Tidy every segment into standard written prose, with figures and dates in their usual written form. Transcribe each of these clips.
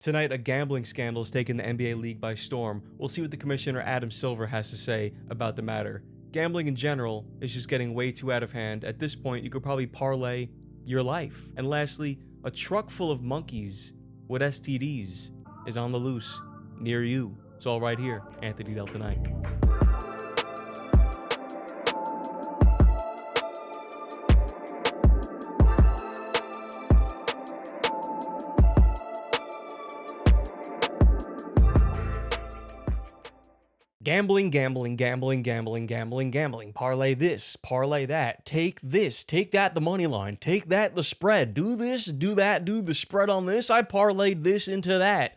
Tonight, a gambling scandal has taken the NBA league by storm. We'll see what the commissioner Adam Silver has to say about the matter. Gambling in general is just getting way too out of hand. At this point, you could probably parlay your life. And lastly, a truck full of monkeys with STDs is on the loose near you. It's all right here, Anthony Del Tonight. Gambling. Parlay this, parlay that. Take this, take that, the money line. Take that, the spread. Do this, do that, do the spread on this. I parlayed this into that.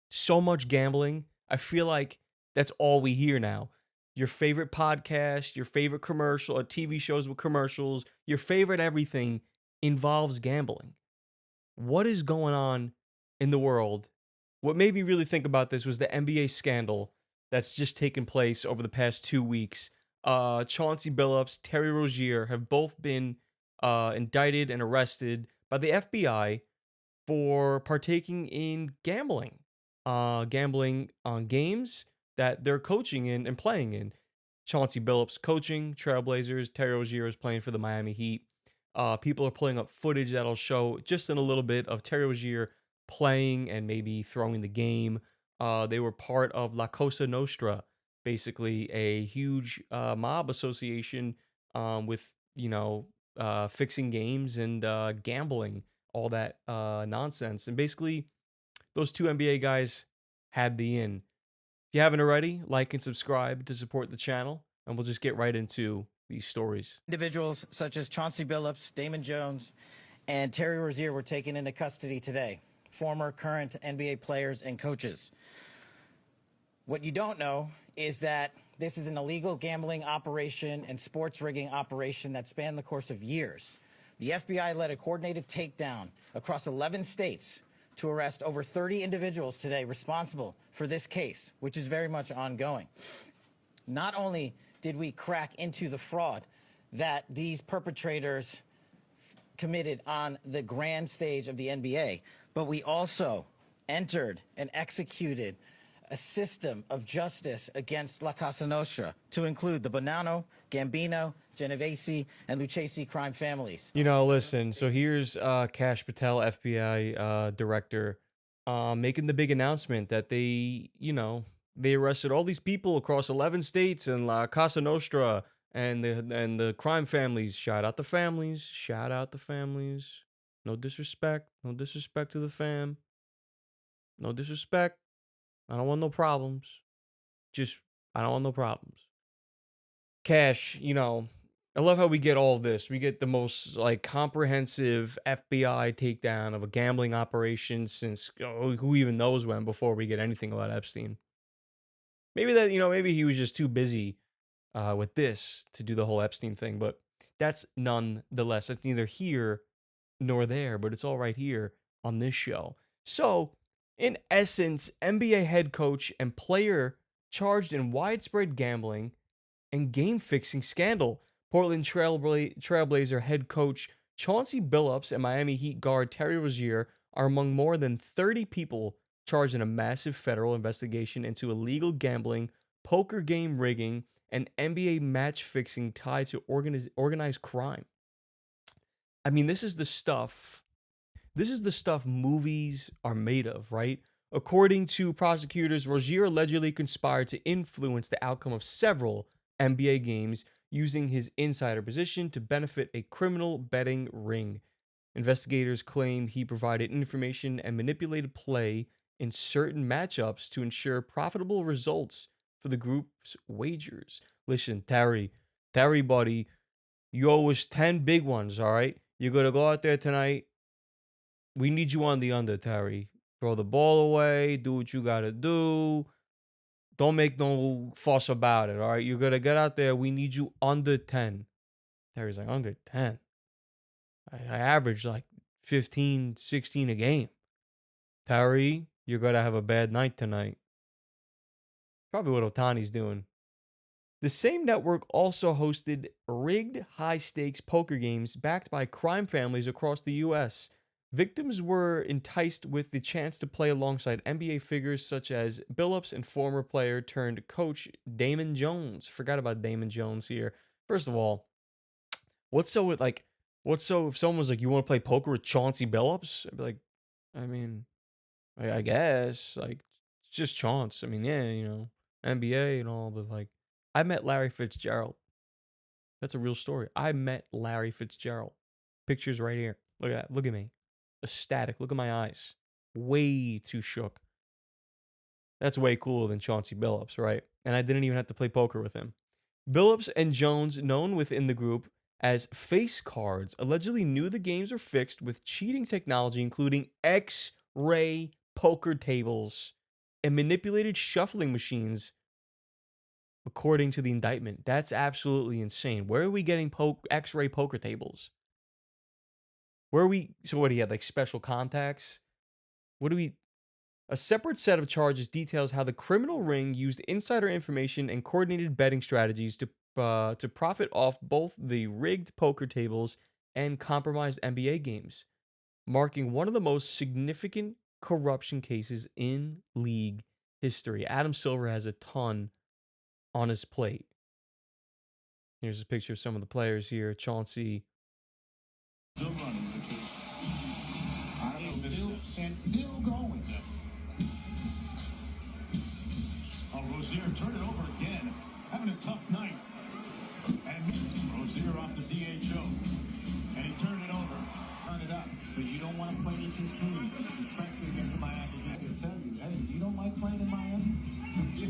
So much gambling. I feel like that's all we hear now. Your favorite podcast, your favorite commercial, or TV shows with commercials, your favorite everything involves gambling. What is going on in the world? What made me really think about this was the NBA scandal that's just taken place over the past 2 weeks. Chauncey Billups, Terry Rozier have both been indicted and arrested by the FBI for partaking in gambling. Gambling on games that they're coaching in and playing in. Chauncey Billups coaching Trailblazers. Terry Rozier is playing for the Miami Heat. People are pulling up footage that'll show just in a little bit of Terry Rozier playing and maybe throwing the game. They were part of La Cosa Nostra, basically a huge mob association with, fixing games and gambling, all that nonsense. And basically, those two NBA guys had the in. If you haven't already, like and subscribe to support the channel, and we'll just get right into these stories. Individuals such as Chauncey Billups, Damon Jones, and Terry Rozier were taken into custody today. Former, current NBA players and coaches. What you don't know is that this is an illegal gambling operation and sports rigging operation that spanned the course of years. The FBI led a coordinated takedown across 11 states to arrest over 30 individuals today responsible for this case, which is very much ongoing. Not only did we crack into the fraud that these perpetrators committed on the grand stage of the NBA, but we also entered and executed a system of justice against La Casa Nostra to include the Bonanno, Gambino, Genovese, and Lucchese crime families. Listen, so here's Kash Patel, FBI director, making the big announcement that they arrested all these people across 11 states and La Casa Nostra and the crime families. Shout out the families. Shout out the families. No disrespect. No disrespect to the fam. No disrespect. I don't want no problems. I don't want no problems. Cash, I love how we get all this. We get the most comprehensive FBI takedown of a gambling operation since who even knows when before we get anything about Epstein. Maybe maybe he was just too busy with this to do the whole Epstein thing, but that's nonetheless, it's neither here nor there, but it's all right here on this show. So, in essence, NBA head coach and player charged in widespread gambling and game-fixing scandal. Portland Trailblazer head coach Chauncey Billups and Miami Heat guard Terry Rozier are among more than 30 people charged in a massive federal investigation into illegal gambling, poker game rigging, and NBA match fixing tied to organized crime. I mean, this is the stuff movies are made of, right? According to prosecutors, Rozier allegedly conspired to influence the outcome of several NBA games using his insider position to benefit a criminal betting ring. Investigators claim he provided information and manipulated play in certain matchups to ensure profitable results for the group's wagers. Listen, Terry, buddy, you owe us 10 big ones, all right? You're going to go out there tonight. We need you on the under, Terry. Throw the ball away. Do what you got to do. Don't make no fuss about it, all right? You're going to get out there. We need you under 10. Terry's like, under 10? I average like 15, 16 a game. Terry, you're going to have a bad night tonight. Probably what Otani's doing. The same network also hosted rigged high-stakes poker games backed by crime families across the U.S. Victims were enticed with the chance to play alongside NBA figures such as Billups and former player turned coach Damon Jones. Forgot about Damon Jones here. First of all, what's so with like, what's so if someone was like, you want to play poker with Chauncey Billups? I'd be like, I mean, I guess like it's just Chauncey. I mean, yeah, NBA and all, but like, I met Larry Fitzgerald. That's a real story. I met Larry Fitzgerald. Pictures right here. Look at that. Look at me. Ecstatic. Look at my eyes. Way too shook. That's way cooler than Chauncey Billups, right? And I didn't even have to play poker with him. Billups and Jones, known within the group as face cards, allegedly knew the games were fixed with cheating technology, including X-ray poker tables and manipulated shuffling machines, according to the indictment. That's absolutely insane. Where are we getting X-ray poker tables? Where are we? So what do you have, like special contacts? What do we? A separate set of charges details how the criminal ring used insider information and coordinated betting strategies to profit off both the rigged poker tables and compromised NBA games, marking one of the most significant corruption cases in league history. Adam Silver has a ton on his plate. Here's a picture of some of the players here. Chauncey. Still running, Richard. Still going. Oh, Rozier turned it over again. Having a tough night. And Rozier off the DHO. And he turned it over. Turn it up. But you don't want to play with your team, especially against the Miami Heat. I can tell you, hey, you don't like playing in Miami? Yeah.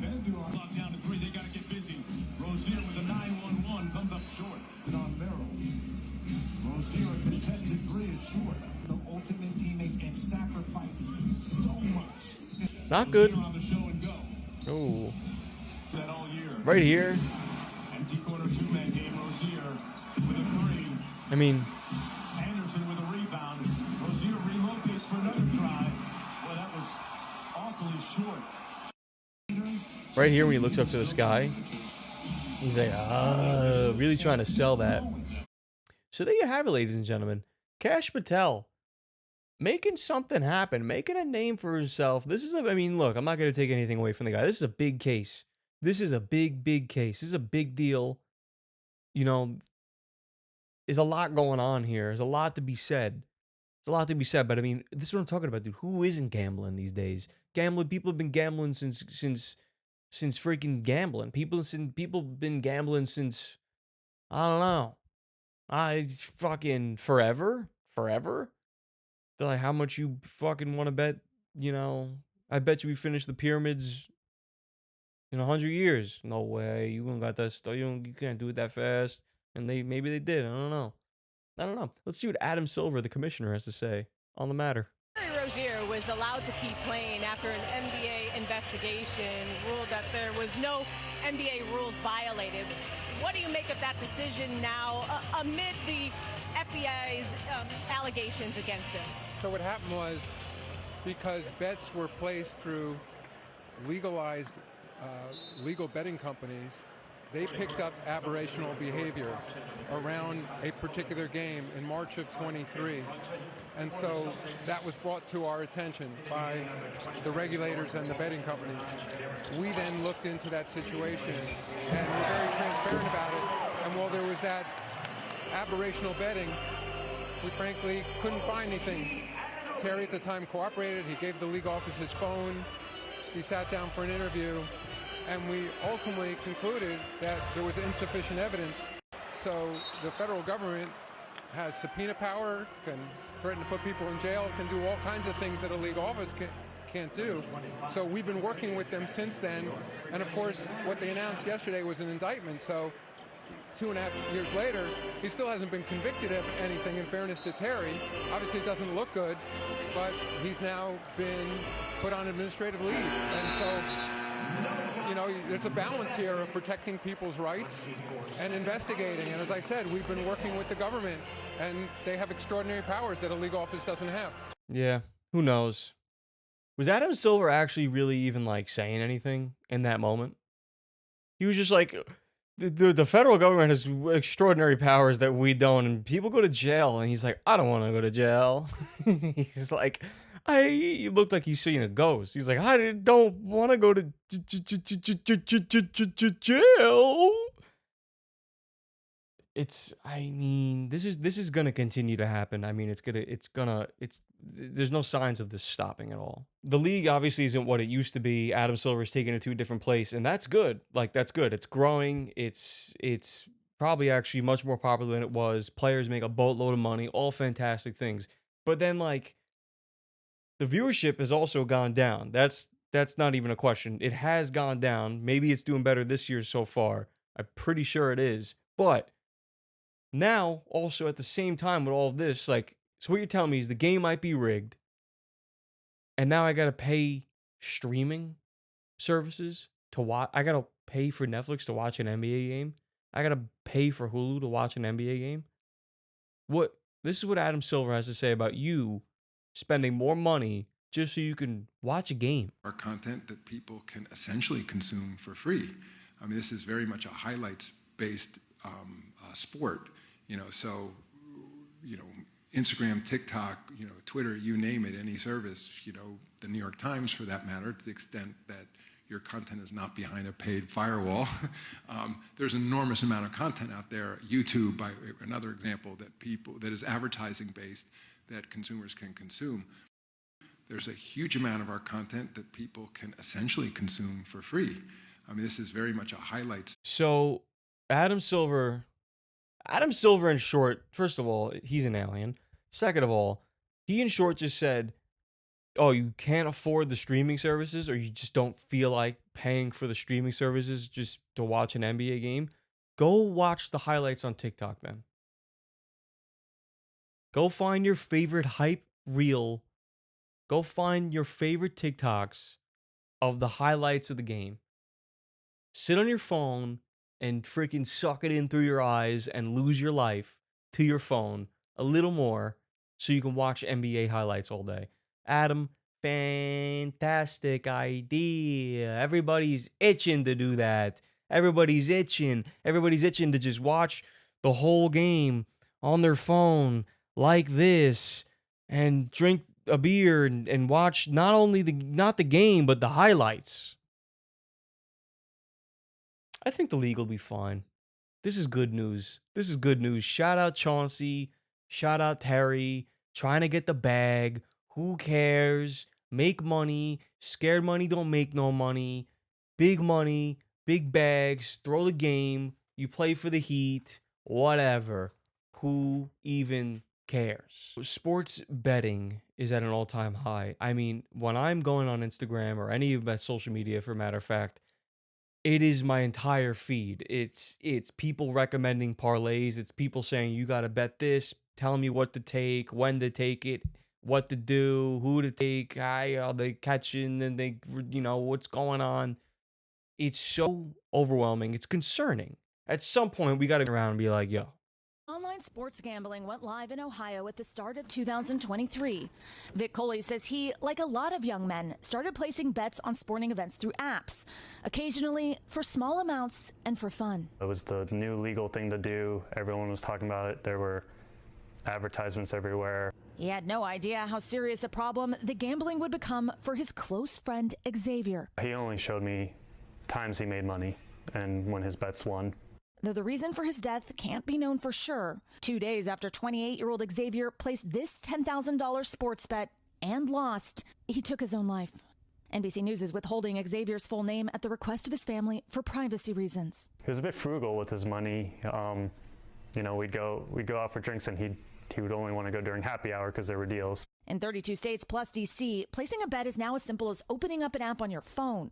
They do. Lock down to 3. They got to get busy. Rozier with a 9-1-1 comes up short. On Merrill. Rozier, a contested 3 is short. The ultimate teammates and sacrifice so much. Not good. On the show and go. Oh. That all year. Right here. Empty corner 2-man game. Rozier with a 3. I mean, Anderson with a rebound. Rozier relocates for another try. Well, that was awfully short. right here when he looks up to the sky, he's like, really trying to sell that. So there you have it, ladies and gentlemen. Kash Patel making something happen, making a name for himself. This is I mean, look, I'm not going to take anything away from the guy. This is a big case. This is a big case. This is a big deal. You know, there's a lot going on here. There's a lot to be said. There's a lot to be said, but I mean, this is what I'm talking about, dude. Who isn't gambling these days? Gambling, people have been gambling since freaking gambling. People been gambling since, I don't know. Fucking forever. They're like, how much you fucking want to bet? You know, I bet you we finish the pyramids in 100 years. No way. You don't got that stuff. You can't do it that fast. And maybe they did. I don't know. Let's see what Adam Silver, the commissioner, has to say on the matter. Terry Rozier was allowed to keep playing after an NBA investigation ruled that there was no NBA rules violated. What do you make of that decision now amid the FBI's allegations against him? So what happened was, because bets were placed through legalized legal betting companies, they picked up aberrational behavior around a particular game in March of 23. And so that was brought to our attention by the regulators and the betting companies. We then looked into that situation and were very transparent about it. And while there was that aberrational betting, we frankly couldn't find anything. Terry at the time cooperated. He gave the league office his phone. He sat down for an interview. And we ultimately concluded that there was insufficient evidence. So the federal government has subpoena power, can threaten to put people in jail, can do all kinds of things that a league office can't do. So we've been working with them since then. And of course, what they announced yesterday was an indictment. So 2.5 years later, he still hasn't been convicted of anything, in fairness to Terry. Obviously, it doesn't look good, but he's now been put on administrative leave. And so, you know, there's a balance here of protecting people's rights and investigating. And as I said, we've been working with the government, and they have extraordinary powers that a league office doesn't have. Yeah, who knows? Was Adam Silver actually really even like saying anything in that moment? He was just like, the federal government has extraordinary powers that we don't, and people go to jail, and he's like, I don't want to go to jail. He's like, he looked like he's seeing a ghost. He's like, I don't want to go to jail. I mean, this is gonna continue to happen. I mean, there's no signs of this stopping at all. The league obviously isn't what it used to be. Adam Silver's taken it to a different place, and that's good. Like, that's good. It's growing. It's probably actually much more popular than it was. Players make a boatload of money, all fantastic things. But then, like, the viewership has also gone down. That's not even a question. It has gone down. Maybe it's doing better this year so far. I'm pretty sure it is. But now, also at the same time with all of this, like, so what you're telling me is the game might be rigged, and now I gotta pay streaming services to watch. I gotta pay for Netflix to watch an NBA game. I gotta pay for Hulu to watch an NBA game. This is what Adam Silver has to say about you spending more money just so you can watch a game. Our content that people can essentially consume for free. I mean, this is very much a highlights-based sport. So, Instagram, TikTok, Twitter, you name it, any service, the New York Times for that matter, to the extent that your content is not behind a paid firewall. There's an enormous amount of content out there. YouTube, by another example, that is advertising based, that consumers can consume. There's a huge amount of our content that people can essentially consume for free. I mean, this is very much a highlights. So Adam Silver, in short, first of all, he's an alien. Second of all, he in short just said, oh, you can't afford the streaming services, or you just don't feel like paying for the streaming services just to watch an NBA game. Go watch the highlights on TikTok then. Go find your favorite hype reel. Go find your favorite TikToks of the highlights of the game. Sit on your phone and freaking suck it in through your eyes and lose your life to your phone a little more so you can watch NBA highlights all day. Adam, fantastic idea. Everybody's itching to do that. Everybody's itching to just watch the whole game on their phone like this and drink a beer and watch not the game, but the highlights. I think the league will be fine. This is good news. Shout out Chauncey. Shout out Terry. Trying to get the bag. Who cares? Make money. Scared money don't make no money. Big money. Big bags. Throw the game. You play for the Heat. Whatever. Who even cares? Sports betting is at an all-time high. I mean, when I'm going on Instagram or any of my social media, for a matter of fact, it is my entire feed. It's people recommending parlays. It's people saying, you got to bet this, telling me what to take, when to take it, what to do, who to take, are they catching, and they, what's going on. It's so overwhelming. It's concerning. At some point, we got to go around and be like, yo. Online sports gambling went live in Ohio at the start of 2023. Vic Coley says he, like a lot of young men, started placing bets on sporting events through apps, occasionally for small amounts and for fun. It was the new legal thing to do. Everyone was talking about it. There were advertisements everywhere. He had no idea how serious a problem the gambling would become for his close friend Xavier. He only showed me times he made money and when his bets won. Though the reason for his death can't be known for sure, 2 days after 28-year-old Xavier placed this $10,000 sports bet and lost, he took his own life. NBC News is withholding Xavier's full name at the request of his family for privacy reasons. He was a bit frugal with his money. We'd go out for drinks, and he would only want to go during happy hour because there were deals. In 32 states plus D.C., placing a bet is now as simple as opening up an app on your phone.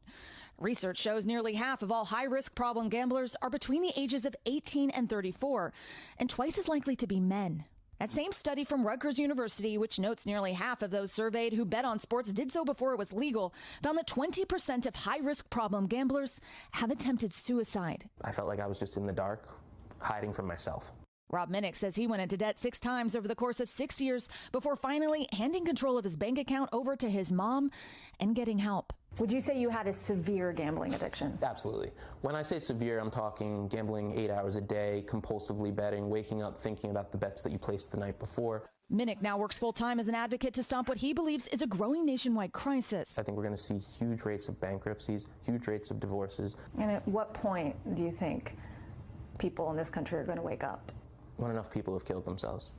Research shows nearly half of all high-risk problem gamblers are between the ages of 18 and 34, and twice as likely to be men. That same study from Rutgers University, which notes nearly half of those surveyed who bet on sports did so before it was legal, found that 20% of high-risk problem gamblers have attempted suicide. I felt like I was just in the dark, hiding from myself. Rob Minnick says he went into debt 6 times over the course of 6 years before finally handing control of his bank account over to his mom and getting help. Would you say you had a severe gambling addiction? Absolutely. When I say severe, I'm talking gambling 8 hours a day, compulsively betting, waking up thinking about the bets that you placed the night before. Minnick now works full-time as an advocate to stop what he believes is a growing nationwide crisis. I think we're going to see huge rates of bankruptcies, huge rates of divorces. And at what point do you think people in this country are going to wake up? When enough people have killed themselves.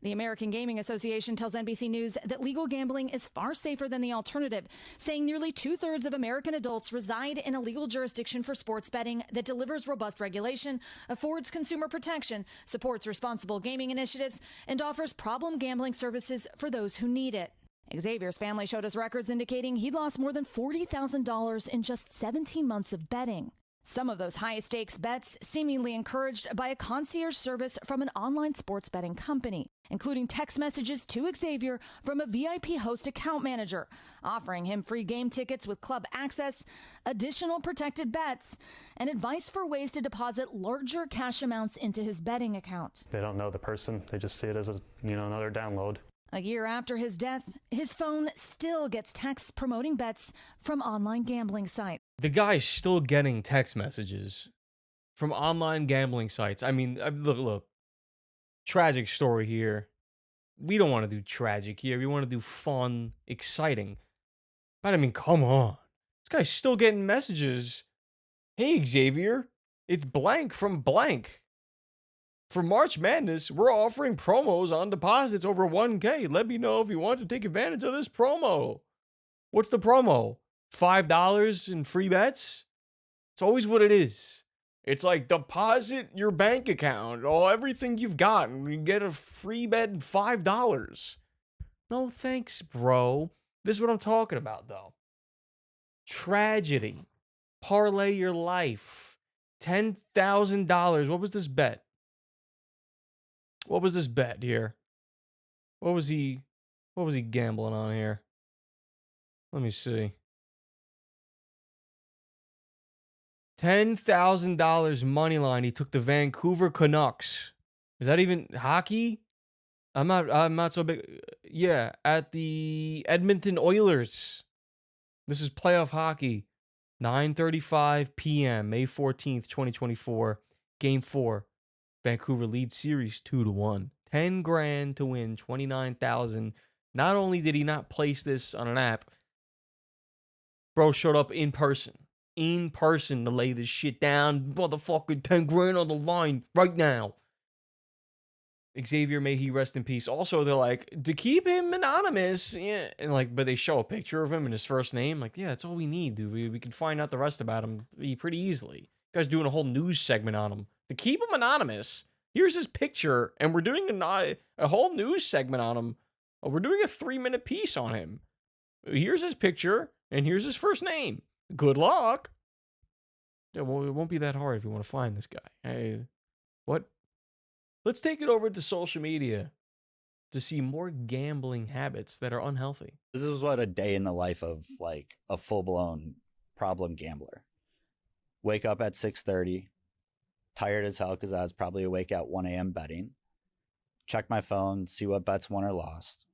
The American Gaming Association tells NBC News that legal gambling is far safer than the alternative, saying nearly 2/3 of American adults reside in a legal jurisdiction for sports betting that delivers robust regulation, affords consumer protection, supports responsible gaming initiatives, and offers problem gambling services for those who need it. Xavier's family showed us records indicating he lost more than $40,000 in just 17 months of betting. Some of those high-stakes bets seemingly encouraged by a concierge service from an online sports betting company, including text messages to Xavier from a VIP host account manager, offering him free game tickets with club access, additional protected bets, and advice for ways to deposit larger cash amounts into his betting account. They don't know the person. They just see it as another download. A year after his death, his phone still gets texts promoting bets from online gambling sites. The guy's still getting text messages from online gambling sites. I mean, look, tragic story here. We don't want to do tragic here. We want to do fun, exciting. But I mean, come on. This guy's still getting messages. Hey, Xavier, it's blank from blank. For March Madness, we're offering promos on deposits over 1K. Let me know if you want to take advantage of this promo. What's the promo? $5 in free bets? It's always what it is. It's like deposit your bank account, everything you've got, and you get a free bet and $5. No thanks, bro. This is what I'm talking about, though. Tragedy. Parlay your life. $10,000. What was this bet? What was this bet here? What was he gambling on here? Let me see. $10,000 money line. He took the Vancouver Canucks. Is that even hockey? I'm not so big. Yeah, at the Edmonton Oilers. This is playoff hockey. 9:35 p.m. May 14th, 2024. Game 4. Vancouver leads series 2-1. 10 grand to win 29,000. Not only did he not place this on an app, bro showed up in person to lay this shit down. Motherfucking 10 grand on the line right now. Xavier, may he rest in peace. Also, they're like, to keep him anonymous, yeah, and but they show a picture of him and his first name. Like, yeah, that's all we need, dude. We can find out the rest about him pretty easily. You guys doing a whole news segment on him. To keep him anonymous, here's his picture, and we're doing a whole news segment on him. We're doing a 3-minute piece on him. Here's his picture, and here's his first name. Good luck. Yeah, well, it won't be that hard if you want to find this guy. Hey, what? Let's take it over to social media to see more gambling habits that are unhealthy. This is what a day in the life of like a full-blown problem gambler. Wake up at 6:30, tired as hell because I was probably awake at 1 a.m. betting. Check my phone, see what bets won or lost.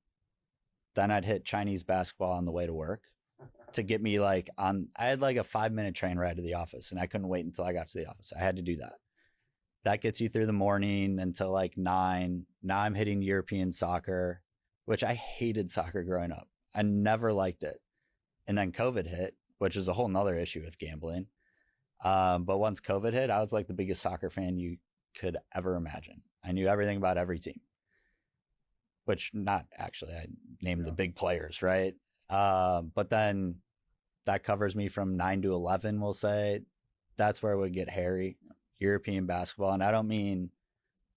Then I'd hit Chinese basketball on the way to work to get me I had like a 5-minute train ride to the office, and I couldn't wait until I got to the office. I had to do that. That gets you through the morning until like 9. Now I'm hitting European soccer, which I hated soccer growing up. I never liked it. And then COVID hit, which is a whole nother issue with gambling. But once COVID hit, I was like the biggest soccer fan you could ever imagine. I knew everything about every team, which not actually, I named the big players, right? But then that covers me from 9 to 11, we'll say. That's where it would get hairy. European basketball. And I don't mean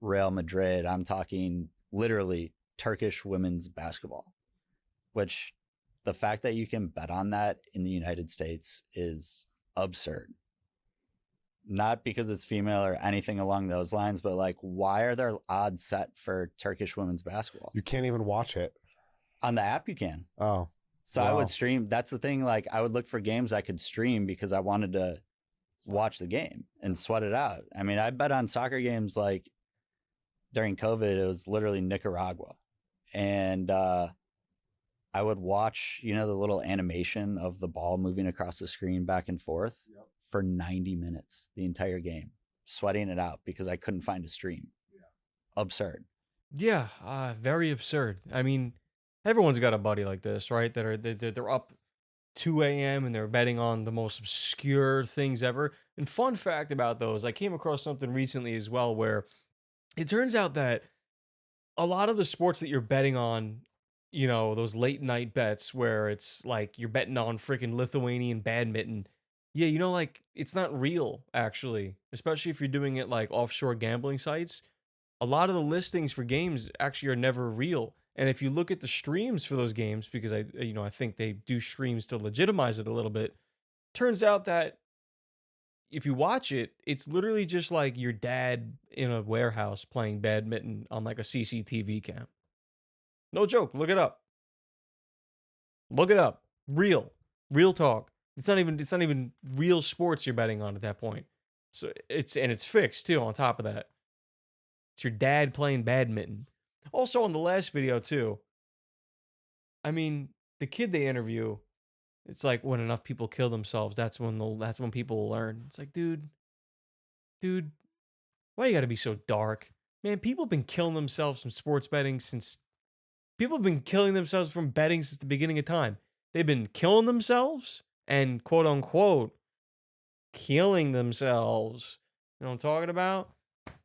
Real Madrid. I'm talking literally Turkish women's basketball, which the fact that you can bet on that in the United States is absurd. Not because it's female or anything along those lines, but like, why are there odds set for Turkish women's basketball? You can't even watch it. On the app, you can. Oh. So wow. I would stream. That's the thing. Like, I would look for games I could stream because I wanted to watch the game and sweat it out. I mean, I bet on soccer games like during COVID, it was literally Nicaragua. And I would watch, you know, the little animation of the ball moving across the screen back and forth for 90 minutes, the entire game, sweating it out because I couldn't find a stream. Absurd. Yeah, very absurd. I mean, everyone's got a buddy like this, right? They're up 2 a.m. and they're betting on the most obscure things ever. And fun fact about those, I came across something recently as well where it turns out that a lot of the sports that you're betting on, you know, those late night bets where it's like you're betting on freaking Lithuanian badminton. Yeah, you know, like it's not real actually, especially if you're doing it like offshore gambling sites. A lot of the listings for games actually are never real. And if you look at the streams for those games, because I think they do streams to legitimize it a little bit, turns out that if you watch it, it's literally just like your dad in a warehouse playing badminton on like a CCTV cam. No joke. Look it up. Look it up. Real talk. It's not even real sports you're betting on at that point. So it's fixed too on top of that. It's your dad playing badminton. Also on the last video too. I mean, the kid they interview, it's like when enough people kill themselves, that's when people will learn. It's like, dude, why you gotta be so dark? Man, people have been killing themselves from sports betting since people have been killing themselves from betting since the beginning of time. They've been killing themselves and quote unquote killing themselves. You know what I'm talking about?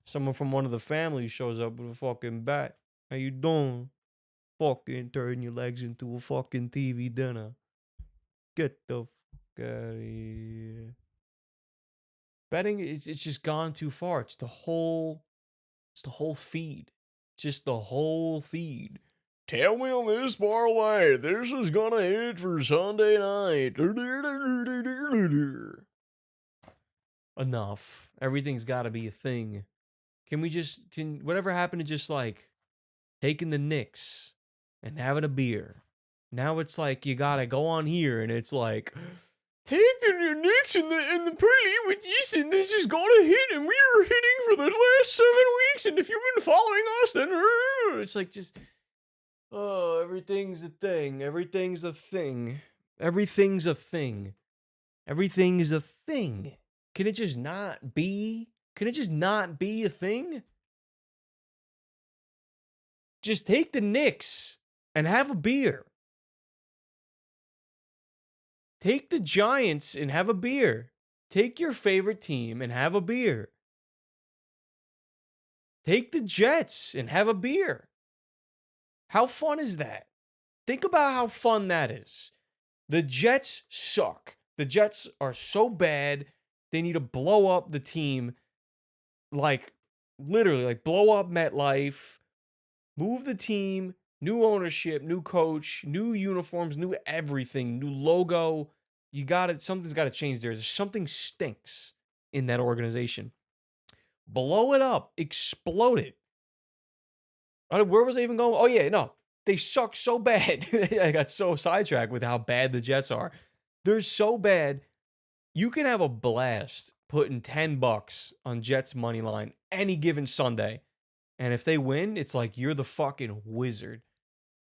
Someone from one of the families shows up with a fucking bat. How you doing? Fucking turn your legs into a fucking TV dinner. Get the fuck out of here. Betting, it's just gone too far. It's the whole feed. Just the whole feed. Tell me on this parlay, this is gonna hit for Sunday night. Enough. Everything's gotta be a thing. Can whatever happened to just like taking the Knicks and having a beer? Now it's like you gotta go on here and it's like, take the Knicks and the parlay with this and this is gonna hit and we are hitting for the last 7 weeks and if you've been following us then it's like just everything's a thing. Everything's a thing. Everything's a thing. Everything's a thing. Can it just not be? Can it just not be a thing? Just take the Knicks and have a beer. Take the Giants and have a beer. Take your favorite team and have a beer. Take the Jets and have a beer. How fun is that? Think about how fun that is. The Jets suck. The Jets are so bad, they need to blow up the team. Like, literally, like, blow up MetLife, move the team, new ownership, new coach, new uniforms, new everything, new logo. Something's got to change there. Something stinks in that organization. Blow it up. Explode it. Where was I even going? Oh, yeah, no. They suck so bad. I got so sidetracked with how bad the Jets are. They're so bad. You can have a blast putting $10 on Jets money line any given Sunday. And if they win, it's like you're the fucking wizard.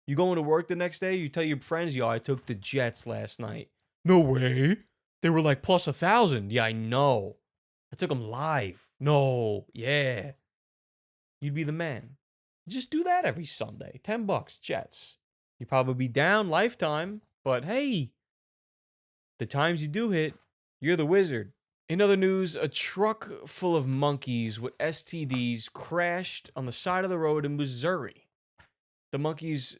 You go into work the next day, you tell your friends, yo, I took the Jets last night. No way. They were like plus 1,000. Yeah, I know. I took them live. No, yeah. You'd be the man. Just do that every Sunday. $10, Jets. You'd probably be down lifetime, but hey, the times you do hit, you're the wizard. In other news, a truck full of monkeys with STDs crashed on the side of the road in Missouri. The monkeys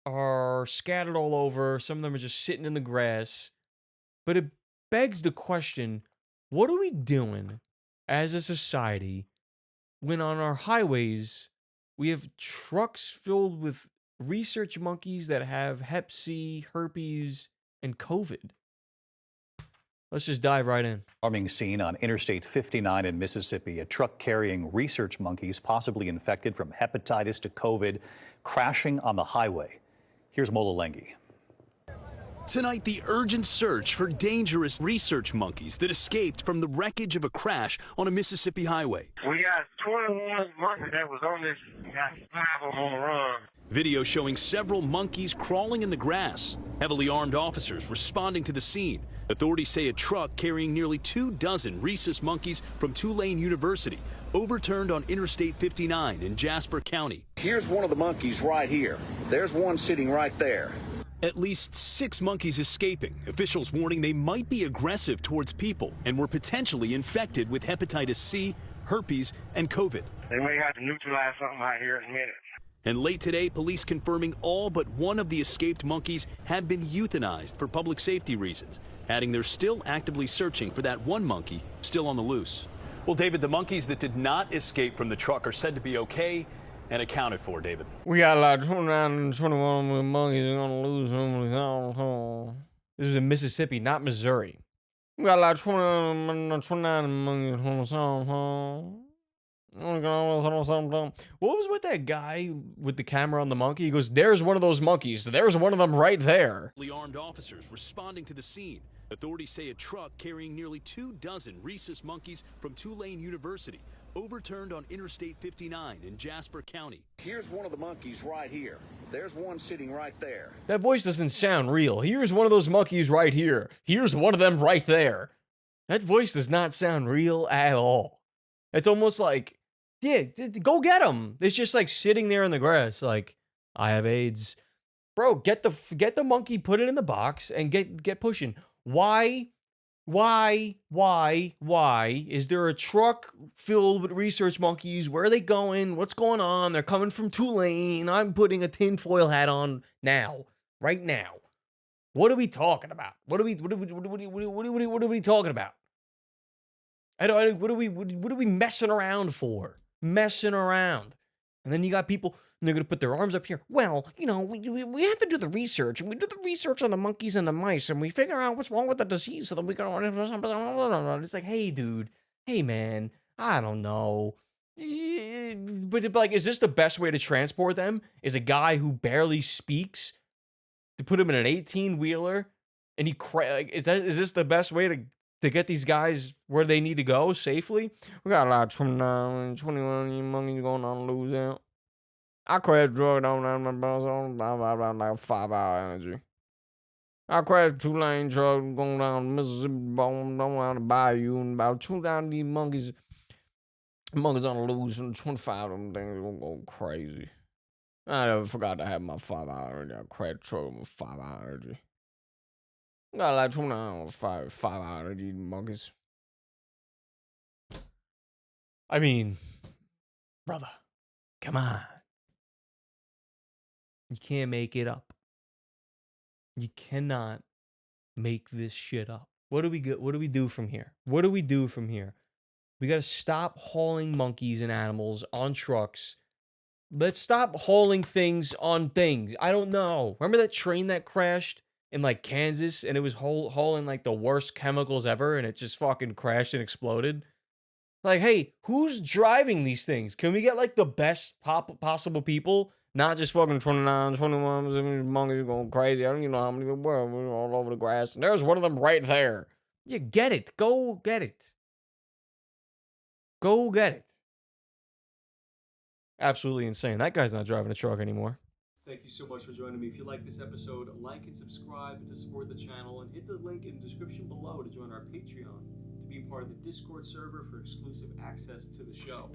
are scattered all over. Some of them are just sitting in the grass. But it begs the question, what are we doing as a society when on our highways we have trucks filled with research monkeys that have Hep C, herpes, and COVID? Let's just dive right in. Alarming scene on Interstate 59 in Mississippi. A truck carrying research monkeys, possibly infected from hepatitis to COVID, crashing on the highway. Here's Mola Lengi. Tonight, the urgent search for dangerous research monkeys that escaped from the wreckage of a crash on a Mississippi highway. We got 21 monkeys that was on this, got 5 of them on the run. Video showing several monkeys crawling in the grass. Heavily armed officers responding to the scene. Authorities say a truck carrying nearly 24 rhesus monkeys from Tulane University overturned on Interstate 59 in Jasper County. Here's one of the monkeys right here. There's one sitting right there. At least 6 monkeys escaping. Officials warning they might be aggressive towards people and were potentially infected with hepatitis C, herpes, and COVID. They may have to neutralize something out here in a minute. And late today, police confirming all but one of the escaped monkeys have been euthanized for public safety reasons, adding they're still actively searching for that one monkey still on the loose. Well, David, the monkeys that did not escape from the truck are said to be okay and accounted for, David. We got like 29 and 21 monkeys gonna lose them. This is in Mississippi, not Missouri. We got like 29 monkeys. What was with that guy with the camera on the monkey? He goes, "There's one of those monkeys. There's one of them right there." Armed officers responding to the scene. Authorities say a truck carrying nearly 24 rhesus monkeys from Tulane University overturned on Interstate 59 in Jasper County. Here's one of the monkeys right here. There's one sitting right there. That voice doesn't sound real. Here's one of those monkeys right here. Here's one of them right there. That voice does not sound real at all. It's almost like, yeah, go get him. It's just like sitting there in the grass, like, I have AIDS. Bro, get the monkey, put it in the box, and get pushing. Why is there a truck filled with research monkeys? Where are they going? What's going on? They're coming from Tulane. I'm putting a tinfoil hat on now, right now. What are we talking about? What are we talking about? What are we messing around for? Messing around. And then you got people, and they're going to put their arms up here. Well, you know, we have to do the research, and we do the research on the monkeys and the mice, and we figure out what's wrong with the disease so that we can... It's like, hey, dude. Hey, man. I don't know. But, like, is this the best way to transport them? Is a guy who barely speaks to put him in an 18-wheeler, and is this the best way to get these guys where they need to go safely? We got like 29, 21 monkeys going on to lose out. I crashed drug on my bus on about like 5-hour energy. I crashed 2-lane truck going down Mississippi, down the bayou, and about 2,000 these monkeys on the loose, and 25 of them things gonna go crazy. I never forgot to have my 5-hour energy. I crashed truck with 5-hour energy. Got like 29 5-hour energy monkeys. I mean, brother, come on. You can't make it up. You cannot make this shit up. What do we do from here? What do we do from here? We got to stop hauling monkeys and animals on trucks. Let's stop hauling things on things. I don't know. Remember that train that crashed in like Kansas, and it was hauling like the worst chemicals ever, and it just fucking crashed and exploded? Like, hey, who's driving these things? Can we get like the best possible people? Not just fucking 29, 21 monkeys going crazy. I don't even know how many there were all over the grass. And there's one of them right there. Yeah, get it. Go get it. Go get it. Absolutely insane. That guy's not driving a truck anymore. Thank you so much for joining me. If you like this episode, like and subscribe to support the channel, and hit the link in the description below to join our Patreon to be part of the Discord server for exclusive access to the show.